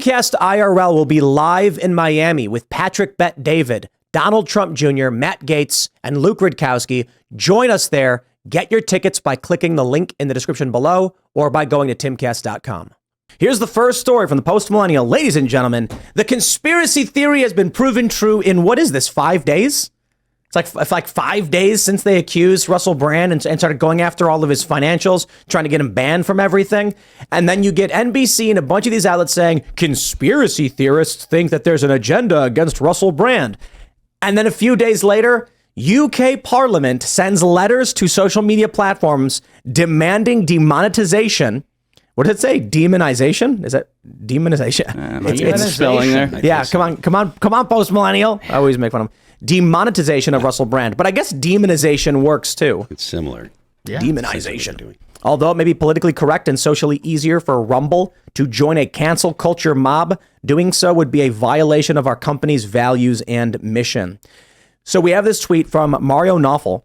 Timcast IRL will be live in Miami with Patrick Bet David, Donald Trump Jr., Matt Gaetz, and Luke Rudkowski. Join us there. Get your tickets by clicking the link in the description below or by going to timcast.com. Here's the first story from the Post-Millennial. Ladies and gentlemen, the conspiracy theory has been proven true in, what is this, 5 days? It's like 5 days since they accused Russell Brand and started going after all of his financials, trying to get him banned from everything. And then you get NBC and a bunch of these outlets saying conspiracy theorists think that there's an agenda against Russell Brand. And then a few days later, UK Parliament sends letters to social media platforms demanding demonetization. What did it say? Demonization? Is that demonization? It's spelling there. Yeah, come on, Post-Millennial. I always make fun of him. Demonetization of Russell Brand. But I guess demonization works too. It's similar. Yeah, demonization. Although it may be politically correct and socially easier for Rumble to join a cancel culture mob, doing so would be a violation of our company's values and mission. So we have this tweet from Mario Nawfal.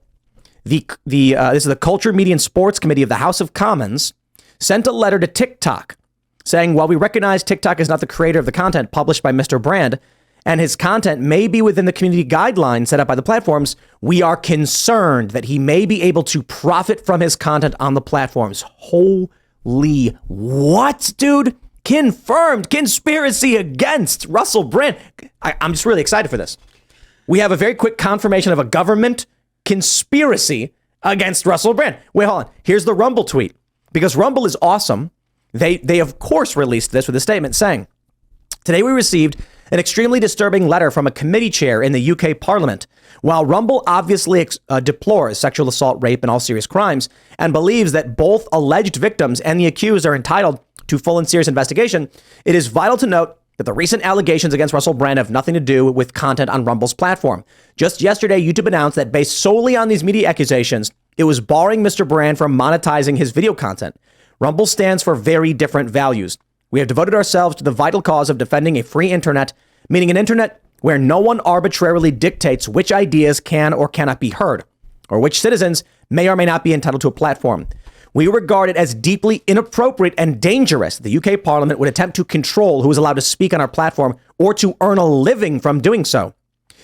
This is the Culture, Media, and Sports Committee of the House of Commons, sent a letter to TikTok saying, while we recognize TikTok is not the creator of the content published by Mr. Brand, and his content may be within the community guidelines set up by the platforms, we are concerned that he may be able to profit from his content on the platforms. Holy what, dude? Confirmed conspiracy against Russell Brand. I'm just really excited for this. We have a very quick confirmation of a government conspiracy against Russell Brand. Wait, hold on. Here's the Rumble tweet. Because Rumble is awesome. They of course released this with a statement saying, today we received an extremely disturbing letter from a committee chair in the UK Parliament. While Rumble obviously deplores sexual assault, rape, and all serious crimes, and believes that both alleged victims and the accused are entitled to full and serious investigation, it is vital to note that the recent allegations against Russell Brand have nothing to do with content on Rumble's platform. Just yesterday, YouTube announced that based solely on these media accusations, it was barring Mr. Brand from monetizing his video content. Rumble stands for very different values. We have devoted ourselves to the vital cause of defending a free internet, meaning an internet where no one arbitrarily dictates which ideas can or cannot be heard, or which citizens may or may not be entitled to a platform. We regard it as deeply inappropriate and dangerous that the UK Parliament would attempt to control who is allowed to speak on our platform or to earn a living from doing so.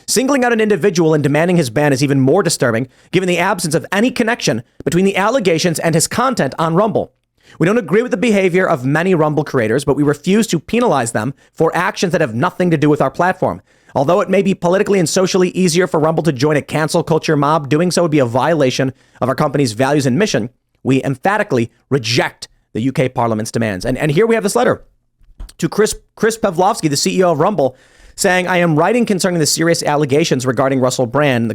Singling out an individual and demanding his ban is even more disturbing, given the absence of any connection between the allegations and his content on Rumble. We don't agree with the behavior of many Rumble creators, but we refuse to penalize them for actions that have nothing to do with our platform. Although it may be politically and socially easier for Rumble to join a cancel culture mob, doing so would be a violation of our company's values and mission. We emphatically reject the UK Parliament's demands. And here we have this letter to Chris Pavlovsky, the CEO of Rumble, saying, I am writing concerning the serious allegations regarding Russell Brand in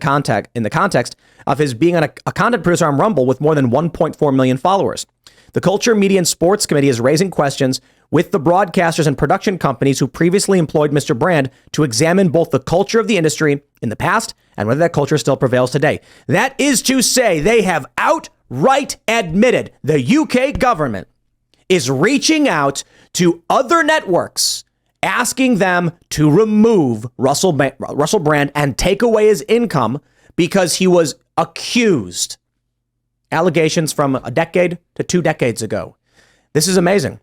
the context of his being a content producer on Rumble with more than 1.4 million followers. The Culture, Media, and Sports Committee is raising questions with the broadcasters and production companies who previously employed Mr. Brand to examine both the culture of the industry in the past and whether that culture still prevails today. That is to say, they have outright admitted the UK government is reaching out to other networks, asking them to remove Russell Brand and take away his income because he was accused. Allegations from a decade to 2 decades ago. This is amazing.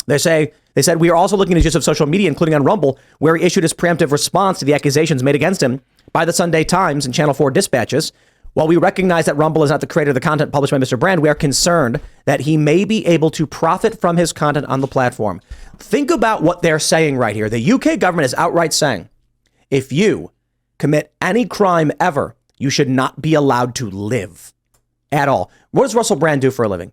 They said, we are also looking at the use of social media, including on Rumble, where he issued his preemptive response to the accusations made against him by the Sunday Times and Channel 4 dispatches. While we recognize that Rumble is not the creator of the content published by Mr. Brand, we are concerned that he may be able to profit from his content on the platform. Think about what they're saying right here. The UK government is outright saying, if you commit any crime ever, you should not be allowed to live. At all. What does Russell Brand do for a living?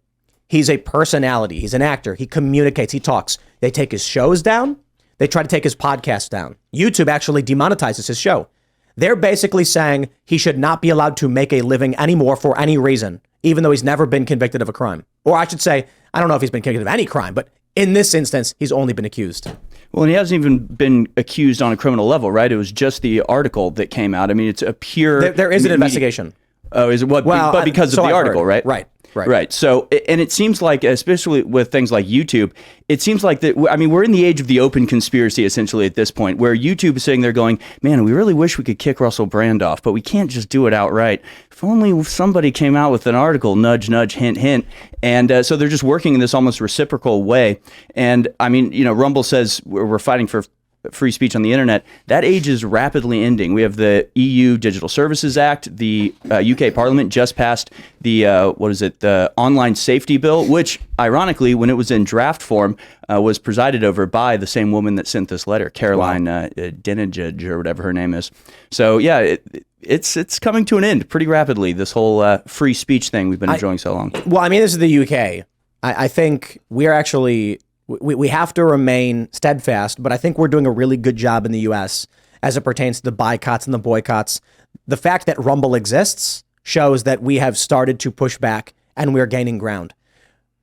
He's a personality. He's an actor. He communicates. He talks. They take his shows down. They try to take his podcast down. YouTube actually demonetizes his show. They're basically saying he should not be allowed to make a living anymore for any reason, even though he's never been convicted of a crime. Or I should say, I don't know if he's been convicted of any crime, but in this instance, he's only been accused. Well, and he hasn't even been accused on a criminal level, right? It was just the article that came out. I mean, it's a pure... There is an investigation. Oh, is it what? Well, but because of the article, right? Right. Right. So, and it seems like, especially with things like YouTube, it seems like that. I mean, we're in the age of the open conspiracy essentially at this point, where YouTube is sitting there going, "Man, we really wish we could kick Russell Brand off, but we can't just do it outright. If only somebody came out with an article, nudge, nudge, hint, hint." And so they're just working in this almost reciprocal way. And I mean, Rumble says we're fighting for free speech on the internet. That age is rapidly ending. We have the EU Digital Services Act. The UK Parliament just passed the the Online Safety Bill, which ironically, when it was in draft form, was presided over by the same woman that sent this letter, Caroline Dinenage, or whatever her name is. So yeah, it's coming to an end pretty rapidly. This whole free speech thing we've been enjoying so long. Well, I mean, this is the UK. I think we're actually. We have to remain steadfast, but I think we're doing a really good job in the U.S. as it pertains to the boycotts and the boycotts. The fact that Rumble exists shows that we have started to push back and we're gaining ground.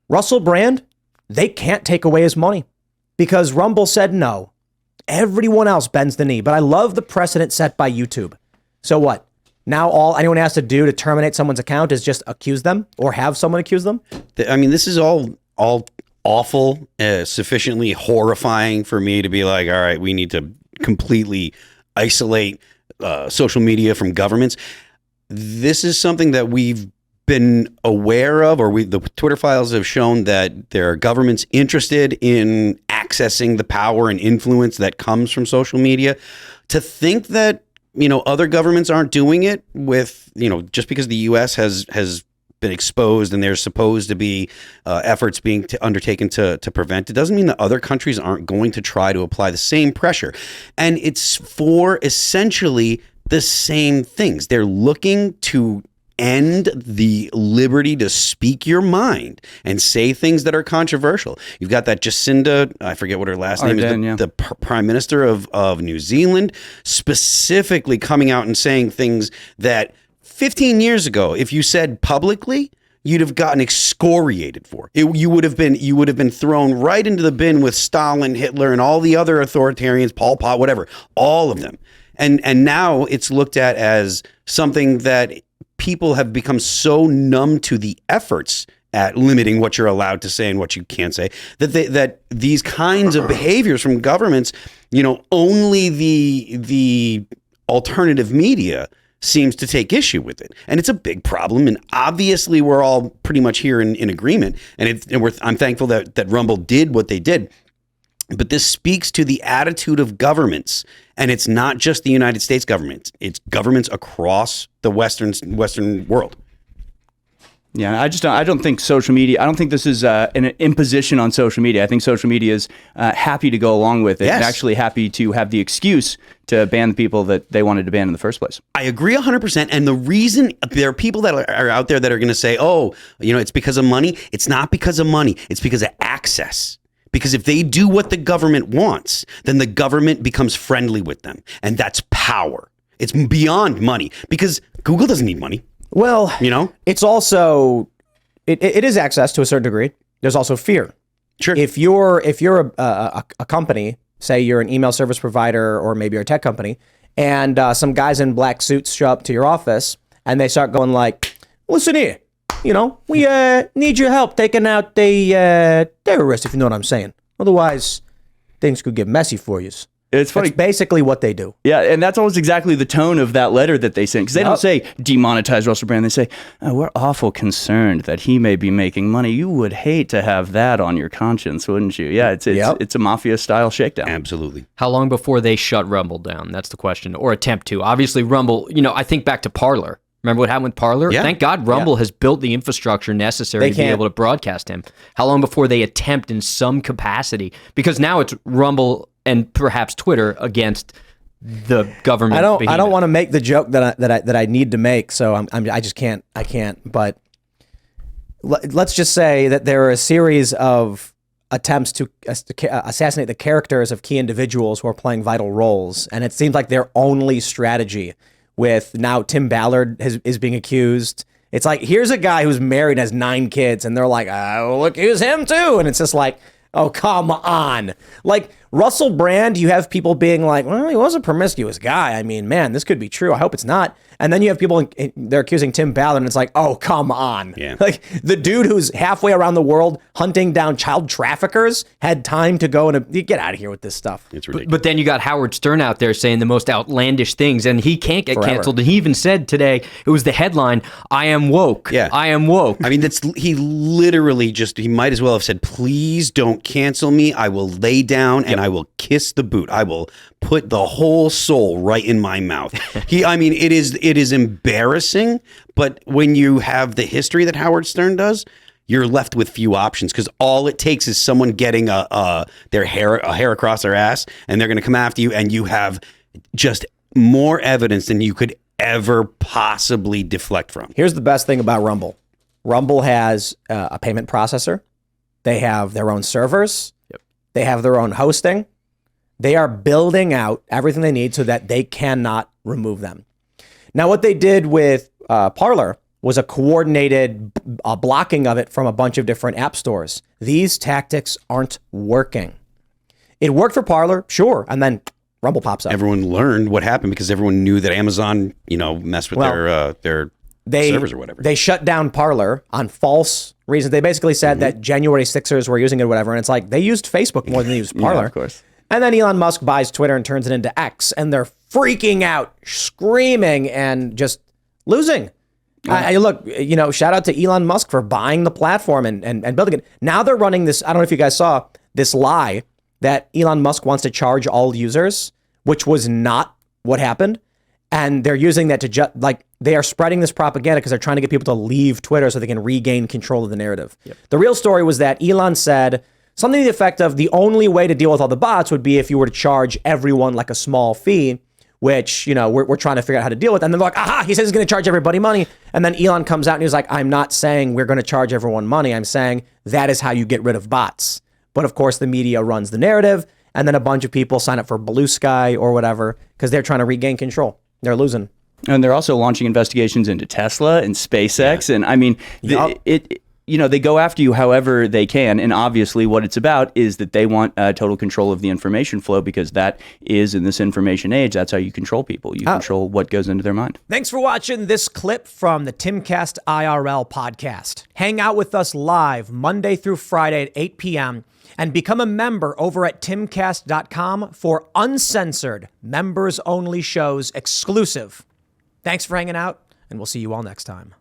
Russell Brand, they can't take away his money because Rumble said no. Everyone else bends the knee, but I love the precedent set by YouTube. So what? Now all anyone has to do to terminate someone's account is just accuse them or have someone accuse them? I mean, this is all awful, sufficiently horrifying for me to be like, all right, we need to completely isolate social media from governments. This is something that we've been aware of, or the Twitter files have shown that there are governments interested in accessing the power and influence that comes from social media. To think that, other governments aren't doing it with, just because the U.S. has been exposed and there's supposed to be efforts being undertaken to prevent it, doesn't mean that other countries aren't going to try to apply the same pressure. And it's for essentially the same things. They're looking to end the liberty to speak your mind and say things that are controversial. You've got that Jacinda, I forget what her last name is, the Prime Minister of New Zealand, specifically coming out and saying things that 15 years ago, if you said publicly, you'd have gotten excoriated for. You would have been thrown right into the bin with Stalin, Hitler, and all the other authoritarians, Pol Pot, whatever, all of them. And now it's looked at as something that people have become so numb to the efforts at limiting what you're allowed to say and what you can't say, that these kinds of behaviors from governments, only the alternative media seems to take issue with it. And it's a big problem. And obviously we're all pretty much here in agreement. And I'm thankful that Rumble did what they did. But this speaks to the attitude of governments. And it's not just the United States government. It's governments across the Western world. Yeah, I don't think social media, I don't think this is an imposition on social media. I think social media is happy to go along with it, and actually happy to have the excuse to ban the people that they wanted to ban in the first place. I agree 100%. And the reason there are people that are out there that are going to say, oh, it's because of money. It's not because of money. It's because of access. Because if they do what the government wants, then the government becomes friendly with them. And that's power. It's beyond money, because Google doesn't need money. Well, it's also, it is access to a certain degree. There's also fear. Sure. If you're a company, say you're an email service provider or maybe you're a tech company, and some guys in black suits show up to your office and they start going like, listen here, we need your help taking out the terrorists, if you know what I'm saying. Otherwise, things could get messy for you. It's funny. That's basically what they do. Yeah, and that's almost exactly the tone of that letter that they sent. Because they don't say demonetize Russell Brand. They say, we're awful concerned that he may be making money. You would hate to have that on your conscience, wouldn't you? Yeah, it's a mafia-style shakedown. Absolutely. How long before they shut Rumble down? That's the question. Or attempt to. Obviously, Rumble, I think back to Parler. Remember what happened with Parler? Yeah. Thank God Rumble has built the infrastructure necessary to be able to broadcast him. How long before they attempt in some capacity? Because now it's Rumble and perhaps Twitter against the government. I don't want to make the joke that I need to make, so I just can't. I can't. But let's just say that there are a series of attempts to assassinate the characters of key individuals who are playing vital roles, and it seems like their only strategy. With now Tim Ballard is being accused. It's like, here's a guy who's married and has 9 kids, and they're like, we'll accuse him too. And it's just like, oh, come on. Like, Russell Brand, you have people being like, well, he was a promiscuous guy. I mean, man, this could be true. I hope it's not. And then you have people, they're accusing Tim Ballard, and it's like, oh, come on. Yeah. Like, the dude who's halfway around the world hunting down child traffickers had time to go and get out of here with this stuff. It's ridiculous. But then you got Howard Stern out there saying the most outlandish things, and he can't get Forever. canceled. And he even said today, it was the headline, I am woke. Yeah. I am woke. I mean, he literally he might as well have said, please don't cancel me. I will lay down and I will kiss the boot. I will put the whole soul right in my mouth. It is embarrassing, but when you have the history that Howard Stern does, you're left with few options, because all it takes is someone getting their hair across their ass, and they're going to come after you, and you have just more evidence than you could ever possibly deflect from. Here's the best thing about Rumble. Rumble has a payment processor. They have their own servers. Yep. They have their own hosting. They are building out everything they need so that they cannot remove them. Now, what they did with Parler was a coordinated blocking of it from a bunch of different app stores. These tactics aren't working. It worked for Parler, sure, and then Rumble pops up. Everyone learned what happened because everyone knew that Amazon, messed with their servers or whatever. They shut down Parler on false reasons. They basically said that January 6ers were using it or whatever, and it's like they used Facebook more than they used Parler. Yeah, of course. And then Elon Musk buys Twitter and turns it into X, and they're freaking out, screaming, and just losing. Look, shout out to Elon Musk for buying the platform and building it. Now they're running this, I don't know if you guys saw, this lie that Elon Musk wants to charge all users, which was not what happened. And they're using that to they are spreading this propaganda because they're trying to get people to leave Twitter so they can regain control of the narrative. Yep. The real story was that Elon said something to the effect of the only way to deal with all the bots would be if you were to charge everyone like a small fee, which, we're trying to figure out how to deal with. And then they're like, aha, he says he's going to charge everybody money. And then Elon comes out and he's like, I'm not saying we're going to charge everyone money. I'm saying that is how you get rid of bots. But of course, the media runs the narrative. And then a bunch of people sign up for Blue Sky or whatever because they're trying to regain control. They're losing. And they're also launching investigations into Tesla and SpaceX. Yeah. And I mean, they go after you however they can. And obviously what it's about is that they want total control of the information flow, because that is, in this information age, that's how you control people. You control what goes into their mind. Thanks for watching this clip from the Timcast IRL podcast. Hang out with us live Monday through Friday at 8 p.m. and become a member over at timcast.com for uncensored, members-only shows exclusive. Thanks for hanging out, and we'll see you all next time.